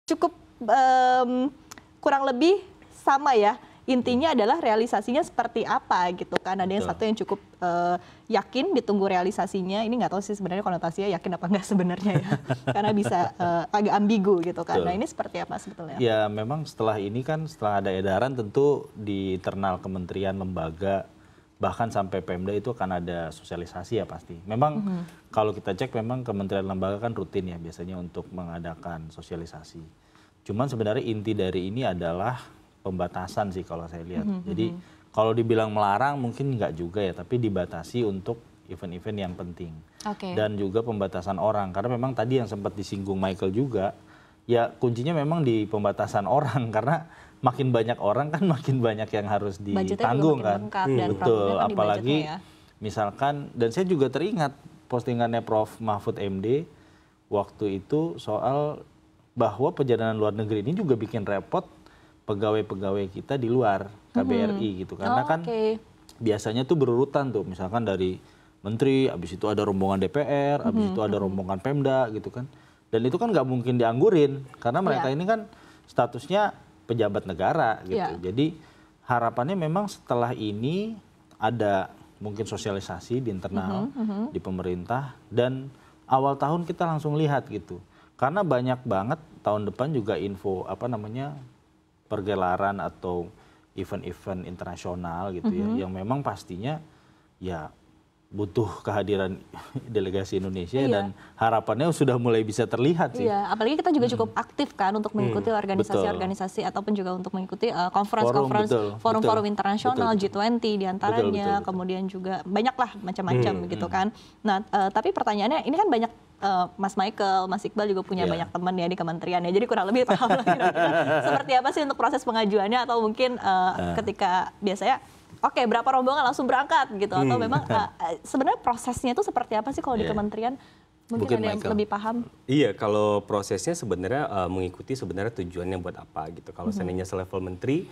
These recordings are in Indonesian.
Cukup kurang lebih sama ya. Intinya adalah realisasinya seperti apa gitu kan. Ada yang satu yang cukup yakin ditunggu realisasinya. Ini nggak tahu sih sebenarnya konotasinya yakin apa enggak sebenarnya ya. Karena bisa agak ambigu gitu kan. Nah ini seperti apa sebetulnya? Ya memang setelah ini kan setelah ada edaran tentu di internal kementerian, lembaga, bahkan sampai Pemda itu akan ada sosialisasi ya pasti. Memang kalau kita cek memang kementerian lembaga kan rutin ya biasanya untuk mengadakan sosialisasi. Cuman sebenarnya inti dari ini adalah pembatasan sih kalau saya lihat. Jadi kalau dibilang melarang mungkin nggak juga ya, tapi dibatasi untuk event-event yang penting. Dan juga pembatasan orang, karena memang tadi yang sempat disinggung Michael juga, ya kuncinya memang di pembatasan orang, karena makin banyak orang kan makin banyak yang harus ditanggung kan. Betul, apalagi misalkan, dan saya juga teringat postingannya Prof. Mahfud MD waktu itu soal bahwa perjalanan luar negeri ini juga bikin repot pegawai-pegawai kita di luar KBRI gitu. Karena kan biasanya tuh berurutan tuh, misalkan dari menteri, habis itu ada rombongan DPR, habis itu ada rombongan Pemda gitu kan. Dan itu kan nggak mungkin dianggurin, karena mereka ini kan statusnya pejabat negara gitu. Jadi harapannya memang setelah ini ada mungkin sosialisasi di internal, di pemerintah, dan awal tahun kita langsung lihat gitu. Karena banyak banget tahun depan juga info apa namanya pergelaran atau event-event internasional gitu ya, yang memang pastinya ya butuh kehadiran delegasi Indonesia dan harapannya sudah mulai bisa terlihat sih. Iya, apalagi kita juga cukup aktif kan untuk mengikuti organisasi-organisasi ataupun juga untuk mengikuti conference, forum-forum internasional, G20 diantaranya, kemudian juga banyaklah macam-macam gitu kan. Nah, tapi pertanyaannya ini kan banyak Mas Michael, Mas Iqbal juga punya banyak teman ya di kementerian ya, jadi kurang lebih paham seperti apa sih untuk proses pengajuannya, atau mungkin ketika biasanya berapa rombongan langsung berangkat gitu, atau memang sebenarnya prosesnya itu seperti apa sih kalau di kementerian? Mungkin ada yang lebih paham. Iya, kalau prosesnya sebenarnya mengikuti sebenarnya tujuannya buat apa gitu. Kalau seandainya selevel menteri,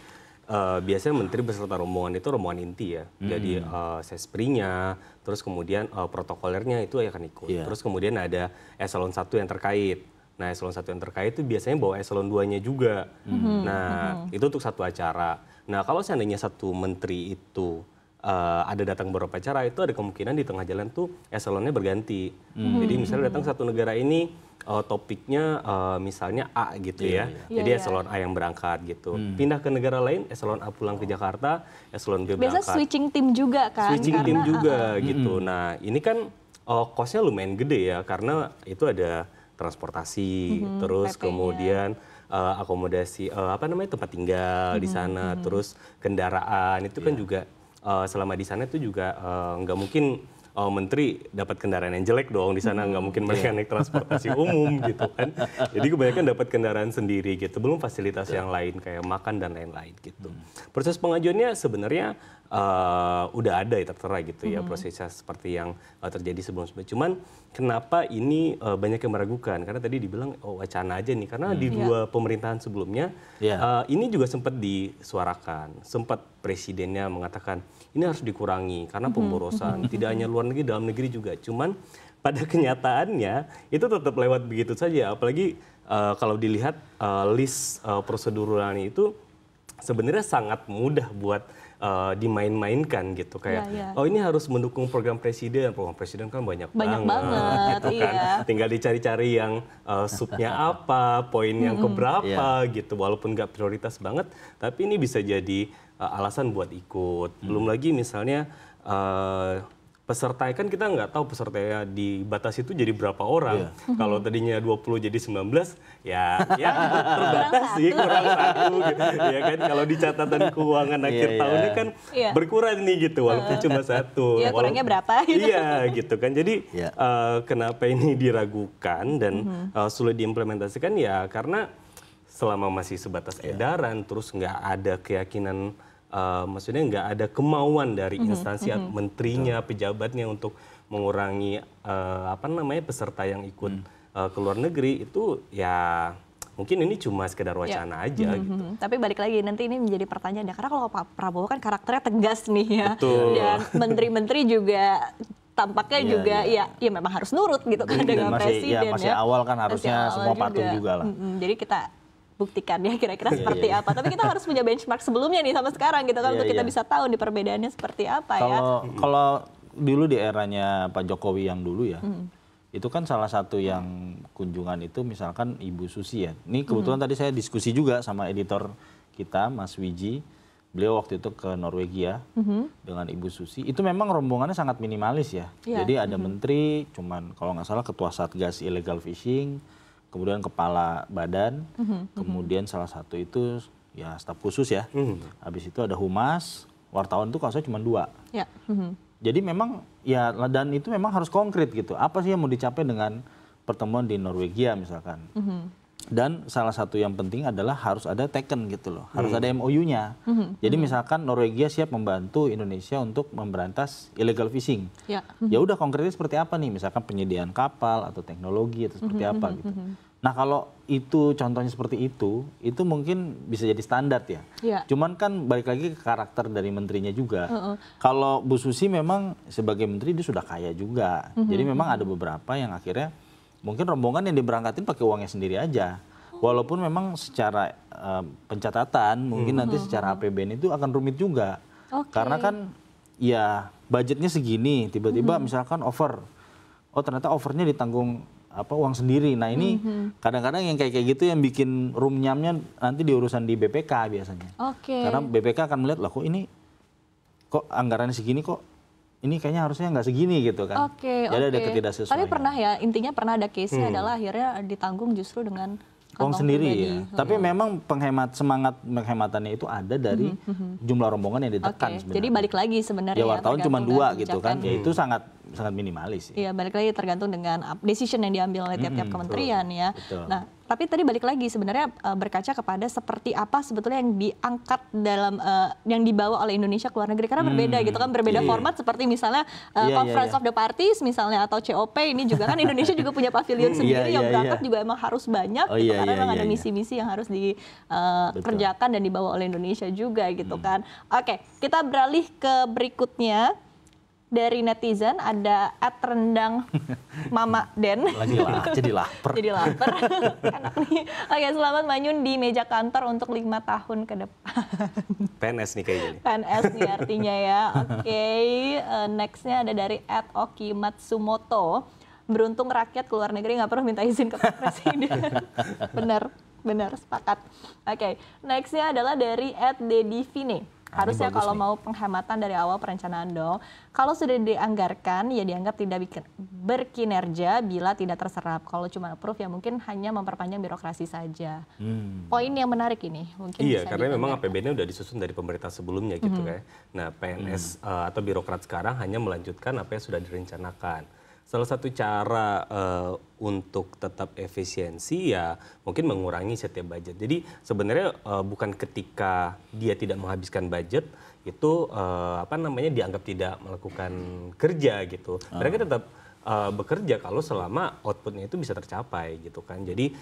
biasanya menteri beserta rombongan itu rombongan inti ya. Jadi sesprinya, terus kemudian protokolernya itu akan ikut. Terus kemudian ada eselon 1 yang terkait. Nah, eselon 1 yang terkait itu biasanya bawa eselon 2-nya juga. Nah, itu untuk satu acara. Nah, kalau seandainya satu menteri itu ada datang beberapa acara, itu ada kemungkinan di tengah jalan tuh eselonnya berganti. Jadi misalnya datang satu negara ini topiknya misalnya A gitu ya. Jadi eselon A yang berangkat gitu. Pindah ke negara lain, eselon A pulang ke Jakarta, eselon B berangkat. Biasa switching tim juga kan? Switching tim juga gitu. Nah, ini kan cost-nya lumayan gede ya, karena itu ada transportasi, terus kemudian akomodasi tempat tinggal di sana, terus kendaraan itu kan juga selama di sana itu juga nggak mungkin menteri dapat kendaraan yang jelek dong di sana, nggak mungkin mereka naik transportasi umum gitu kan. Jadi kebanyakan dapat kendaraan sendiri gitu, belum fasilitas yang lain kayak makan dan lain-lain gitu. Proses pengajuannya sebenarnya udah ada ya, tertera gitu ya prosesnya seperti yang terjadi sebelum-sebelumnya. Cuman kenapa ini banyak yang meragukan? Karena tadi dibilang wacana aja nih, karena di dua pemerintahan sebelumnya ini juga sempat disuarakan, sempat presidennya mengatakan ini harus dikurangi karena pemborosan, tidak hanya luar negeri, dalam negeri juga. Cuman pada kenyataannya itu tetap lewat begitu saja, apalagi kalau dilihat list proseduralnya itu sebenarnya sangat mudah buat dimain-mainkan gitu, kayak ini harus mendukung program presiden kan banyak banget gitu kan, tinggal dicari-cari yang subnya apa, poin yang keberapa gitu, walaupun nggak prioritas banget, tapi ini bisa jadi alasan buat ikut. Belum lagi misalnya peserta kan kita nggak tahu pesertanya dibatasi itu jadi berapa orang. Kalau tadinya 20 jadi 19, ya terbatas sih, kurang satu gitu. Ya kan, kalau di catatan keuangan akhir tahunnya kan berkurang nih gitu, walaupun cuma satu. Kurangnya berapa gitu. Iya gitu kan. Jadi kenapa ini diragukan dan sulit diimplementasikan ya karena selama masih sebatas edaran, terus nggak ada keyakinan, maksudnya nggak ada kemauan dari instansi menterinya, pejabatnya untuk mengurangi peserta yang ikut ke luar negeri, itu ya mungkin ini cuma sekedar wacana aja gitu. Tapi balik lagi, nanti ini menjadi pertanyaan ya, karena kalau Pak Prabowo kan karakternya tegas nih ya, dan menteri-menteri juga tampaknya juga ya memang harus nurut gitu kan dengan presiden masih awal kan harusnya semua patuh juga lah. Jadi kita buktikan ya kira-kira seperti apa. Tapi kita harus punya benchmark sebelumnya nih sama sekarang gitu kan untuk kita bisa tahu nih perbedaannya seperti apa ya. Kalau dulu di eranya Pak Jokowi yang dulu ya, itu kan salah satu yang kunjungan itu misalkan Ibu Susi ya. Ini kebetulan tadi saya diskusi juga sama editor kita Mas Wiji. Beliau waktu itu ke Norwegia dengan Ibu Susi. Itu memang rombongannya sangat minimalis ya. Jadi ada menteri, cuman kalau nggak salah ketua Satgas Illegal Fishing, kemudian kepala badan, kemudian salah satu itu ya staf khusus ya. Habis itu ada humas, wartawan itu kalau saya cuma 2. Ya. Jadi memang ya dan itu memang harus konkret gitu. Apa sih yang mau dicapai dengan pertemuan di Norwegia misalkan. Dan salah satu yang penting adalah harus ada taken gitu loh, harus ada MOU-nya. Jadi misalkan Norwegia siap membantu Indonesia untuk memberantas illegal fishing. Ya udah konkretnya seperti apa nih, misalkan penyediaan kapal atau teknologi atau seperti apa gitu. Nah kalau itu contohnya seperti itu mungkin bisa jadi standar ya. Cuman kan balik lagi ke karakter dari menterinya juga. Kalau Bu Susi memang sebagai menteri dia sudah kaya juga. Jadi memang ada beberapa yang akhirnya mungkin rombongan yang diberangkatin pakai uangnya sendiri aja. Walaupun memang secara pencatatan mungkin nanti secara APBN itu akan rumit juga. Karena kan ya budgetnya segini, tiba-tiba misalkan over. Oh ternyata overnya ditanggung uang sendiri. Nah ini kadang-kadang yang kayak gitu yang bikin rumnyamnya nanti diurusan di BPK biasanya. Karena BPK akan melihat lah kok anggarannya segini kok. Ini kayaknya harusnya nggak segini gitu kan. Jadi ada ketidaksesuaian. Tapi pernah ya, intinya pernah ada case-nya adalah akhirnya ditanggung justru dengan uang sendiri ya. Tapi memang semangat penghematannya itu ada dari jumlah rombongan yang ditekan sebenarnya. Jadi balik lagi sebenarnya ya wartawan cuma 2 gitu kan. Ya itu sangat minimalis. Iya, balik lagi tergantung dengan decision yang diambil oleh tiap-tiap kementerian ya. Nah, tapi tadi balik lagi sebenarnya berkaca kepada seperti apa sebetulnya yang diangkat dalam yang dibawa oleh Indonesia ke luar negeri karena berbeda gitu kan, berbeda format seperti misalnya Conference of the Parties misalnya atau COP ini juga kan Indonesia juga punya pavilion sendiri yang berangkat juga emang harus banyak gitu karena memang ada misi-misi yang harus dikerjakan dan dibawa oleh Indonesia juga gitu kan. Oke, kita beralih ke berikutnya. Dari netizen ada @rendang Mama Den. Jadi lapar. Jadi lapar. Enak nih. Oke, selamat manyun di meja kantor untuk 5 tahun ke depan. PNS nih kayaknya. PNS nih artinya ya. Oke, nextnya ada dari @Oki Matsumoto. Beruntung rakyat ke luar negeri nggak perlu minta izin ke Pak Presiden. Benar, sepakat. Oke, nextnya adalah dari @Dedivine. Harusnya kalau mau penghematan dari awal perencanaan dong. Kalau sudah dianggarkan ya dianggap tidak berkinerja bila tidak terserap. Kalau cuma approve ya mungkin hanya memperpanjang birokrasi saja. Poin yang menarik ini mungkin iya, karena memang APBN-nya udah disusun dari pemerintah sebelumnya gitu kan. Nah PNS atau birokrat sekarang hanya melanjutkan apa yang sudah direncanakan. Salah satu cara untuk tetap efisiensi ya mungkin mengurangi setiap budget. Jadi sebenarnya bukan ketika dia tidak menghabiskan budget itu dianggap tidak melakukan kerja gitu. Mereka tetap bekerja kalau selama outputnya itu bisa tercapai gitu kan. Jadi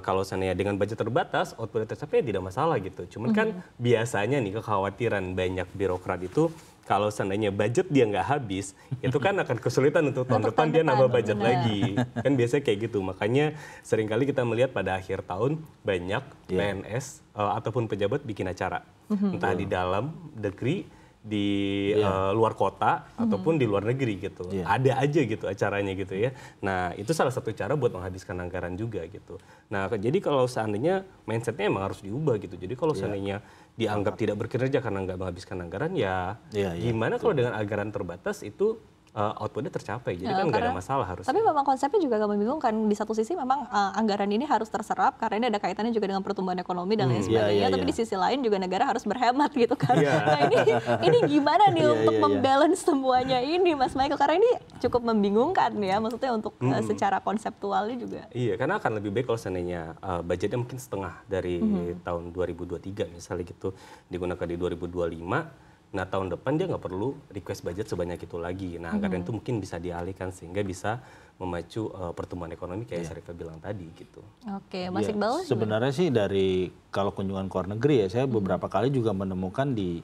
kalau seandainya dengan budget terbatas outputnya tercapai ya tidak masalah gitu. Cuman kan biasanya nih kekhawatiran banyak birokrat itu kalau seandainya budget dia nggak habis, itu kan akan kesulitan untuk tahun depan dia nambah budget lagi. Kan biasanya kayak gitu. Makanya seringkali kita melihat pada akhir tahun banyak PNS ataupun pejabat bikin acara. Entah di dalam negeri, di luar kota, ataupun di luar negeri gitu. Ada aja gitu acaranya gitu ya. Nah itu salah satu cara buat menghabiskan anggaran juga gitu. Nah jadi kalau seandainya mindsetnya emang harus diubah gitu. Jadi kalau seandainya dianggap tidak berkinerja karena nggak menghabiskan anggaran ya gimana kalau dengan anggaran terbatas itu outputnya tercapai, jadi kan nggak ada masalah harusnya. Tapi memang konsepnya juga agak membingungkan. Di satu sisi memang anggaran ini harus terserap karena ini ada kaitannya juga dengan pertumbuhan ekonomi dan lain sebagainya. Tapi di sisi lain juga negara harus berhemat gitu kan. Nah ini gimana nih untuk membalance semuanya ini, Mas Michael? Karena ini cukup membingungkan ya, maksudnya untuk secara konseptualnya juga. Iya, karena akan lebih baik kalau seandainya budgetnya mungkin setengah dari tahun 2023 misalnya gitu digunakan di 2025. Nah tahun depan dia nggak perlu request budget sebanyak itu lagi. Nah anggaran itu mungkin bisa dialihkan sehingga bisa memacu pertumbuhan ekonomi kayak Syarifah bilang tadi gitu. Oke, Mas Iqbal? Sebenarnya sih dari kalau kunjungan ke luar negeri ya saya beberapa kali juga menemukan di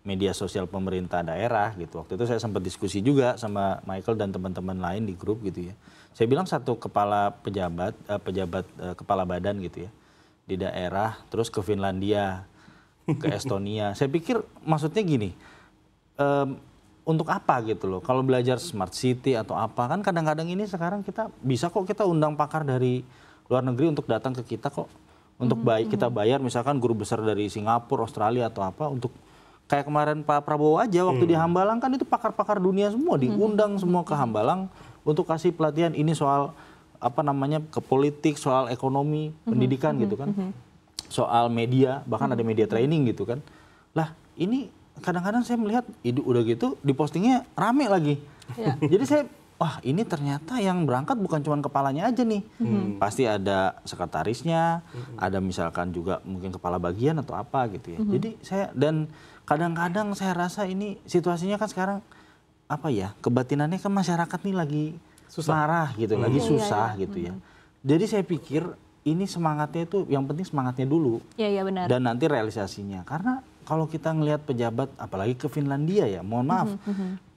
media sosial pemerintah daerah gitu. Waktu itu saya sempat diskusi juga sama Michael dan teman-teman lain di grup gitu ya. Saya bilang satu kepala kepala badan gitu ya. di daerah, terus ke Finlandia, ke Estonia. Saya pikir maksudnya gini, untuk apa gitu loh? Kalau belajar smart city atau apa, kan kadang-kadang ini sekarang kita bisa kok kita undang pakar dari luar negeri untuk datang ke kita kok. Untuk kita bayar misalkan guru besar dari Singapura, Australia atau apa untuk kayak kemarin Pak Prabowo aja waktu di Hambalang kan itu pakar-pakar dunia semua diundang semua ke Hambalang untuk kasih pelatihan ini soal apa namanya ke politik, soal ekonomi, pendidikan gitu kan. Soal media, bahkan ada media training gitu kan. Lah, ini kadang-kadang saya melihat udah gitu dipostingnya rame lagi. Ya. Jadi saya wah ini ternyata yang berangkat bukan cuma kepalanya aja nih. Pasti ada sekretarisnya, ada misalkan juga mungkin kepala bagian atau apa gitu ya. Jadi saya dan kadang-kadang saya rasa ini situasinya kan sekarang apa ya, kebatinannya kan masyarakat nih lagi marah gitu, lagi susah gitu ya. Jadi saya pikir ini semangatnya itu yang penting semangatnya dulu. Iya benar. Dan nanti realisasinya. Karena kalau kita ngelihat pejabat apalagi ke Finlandia ya, mohon maaf.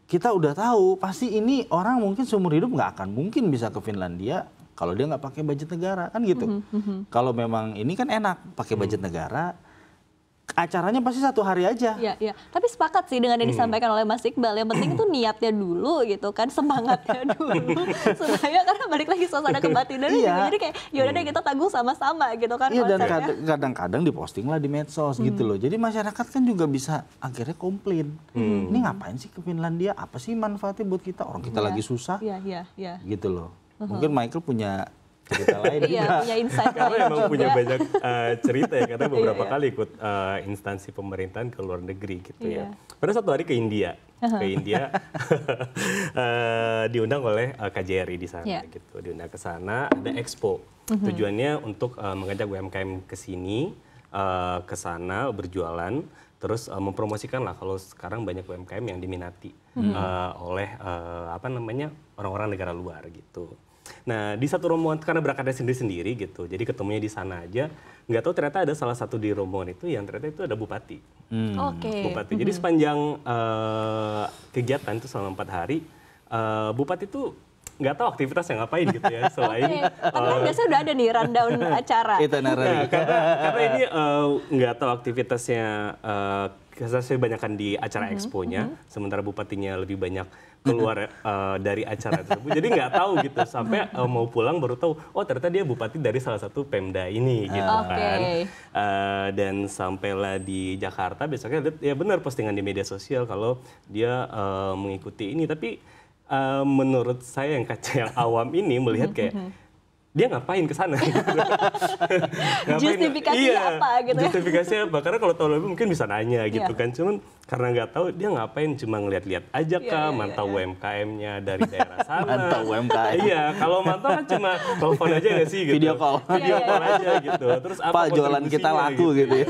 Kita udah tahu pasti ini orang mungkin seumur hidup nggak akan mungkin bisa ke Finlandia kalau dia nggak pakai budget negara kan gitu. Kalau memang ini kan enak pakai budget negara, acaranya pasti 1 hari aja. Iya. Tapi sepakat sih dengan yang disampaikan oleh Mas Iqbal. Yang penting itu niatnya dulu gitu kan, semangatnya dulu. Supaya karena balik lagi suasana kebatinan juga. Jadi kayak yaudah deh kita tanggung sama-sama gitu kan. Iya dan kadang-kadang diposting lah di medsos gitu loh. Jadi masyarakat kan juga bisa akhirnya komplain. Ini ngapain sih ke Finlandia? Apa sih manfaatnya buat kita? Orang kita lagi susah. Iya. Gitu loh. Mungkin Michael punya cerita lain juga. Punya insight karena emang punya banyak cerita ya, karena beberapa kali ikut instansi pemerintahan ke luar negeri gitu ya. Pada satu hari ke India, diundang oleh KJRI di sana gitu, diundang ke sana ada expo. Tujuannya untuk mengajak UMKM ke sini, ke sana berjualan, terus mempromosikan lah kalau sekarang banyak UMKM yang diminati oleh orang-orang negara luar gitu. Nah di satu rombongan karena berangkatnya sendiri-sendiri gitu, jadi ketemunya di sana aja. Nggak tahu ternyata ada salah satu di rombongan itu yang ternyata itu ada bupati. Bupati. Jadi sepanjang kegiatan itu selama 4 hari, bupati itu nggak tahu aktivitasnya ngapain gitu ya selain. Karena biasanya udah ada nih rundown acara. Karena ini nggak tahu aktivitasnya. Saya banyakkan di acara expo-nya, sementara bupatinya lebih banyak keluar dari acara tersebut. Jadi nggak tahu gitu, sampai mau pulang baru tahu, oh ternyata dia bupati dari salah satu Pemda ini gitu kan. Dan sampailah di Jakarta, besoknya lihat ya benar postingan di media sosial kalau dia mengikuti ini. Tapi menurut saya yang awam ini melihat kayak, dia ngapain ke sana? Justifikasinya apa gitu? Justifikasinya apa? Karena kalau tahu lebih mungkin bisa nanya gitu kan. Cuman karena nggak tahu dia ngapain, cuma ngeliat-liat aja kah, mantau UMKM-nya dari daerah sana. Mantau UMKM. Iya, kalau mantau kan cuma telepon aja nggak sih gitu. Video call. Video call aja gitu. Terus apa Pak jualan kita laku gitu ya.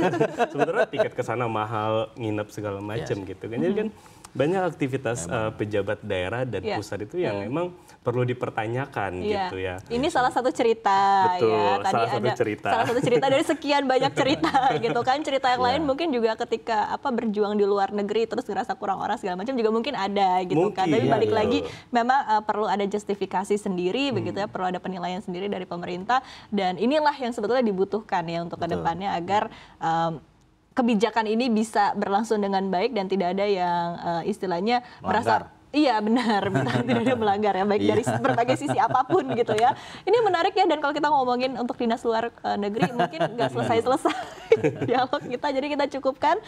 Sebenarnya tiket ke sana mahal, nginep segala macam gitu kan. Jadi kan banyak aktivitas pejabat daerah dan pusat itu yang memang perlu dipertanyakan gitu ya. Ini salah satu cerita. Betul, tadi salah satu cerita dari sekian banyak cerita gitu kan. Cerita yang lain mungkin juga ketika berjuang di luar negeri terus ngerasa kurang orang segala macam juga mungkin ada gitu kan. Tapi balik lagi memang perlu ada justifikasi sendiri begitu ya, perlu ada penilaian sendiri dari pemerintah, dan inilah yang sebetulnya dibutuhkan ya untuk kedepannya agar kebijakan ini bisa berlangsung dengan baik dan tidak ada yang istilahnya merasa iya benar, tidak ada melanggar ya, baik dari berbagai sisi apapun gitu ya. Ini menarik ya, dan kalau kita ngomongin untuk dinas luar negeri mungkin nggak selesai-selesai dialog kita, jadi kita cukupkan.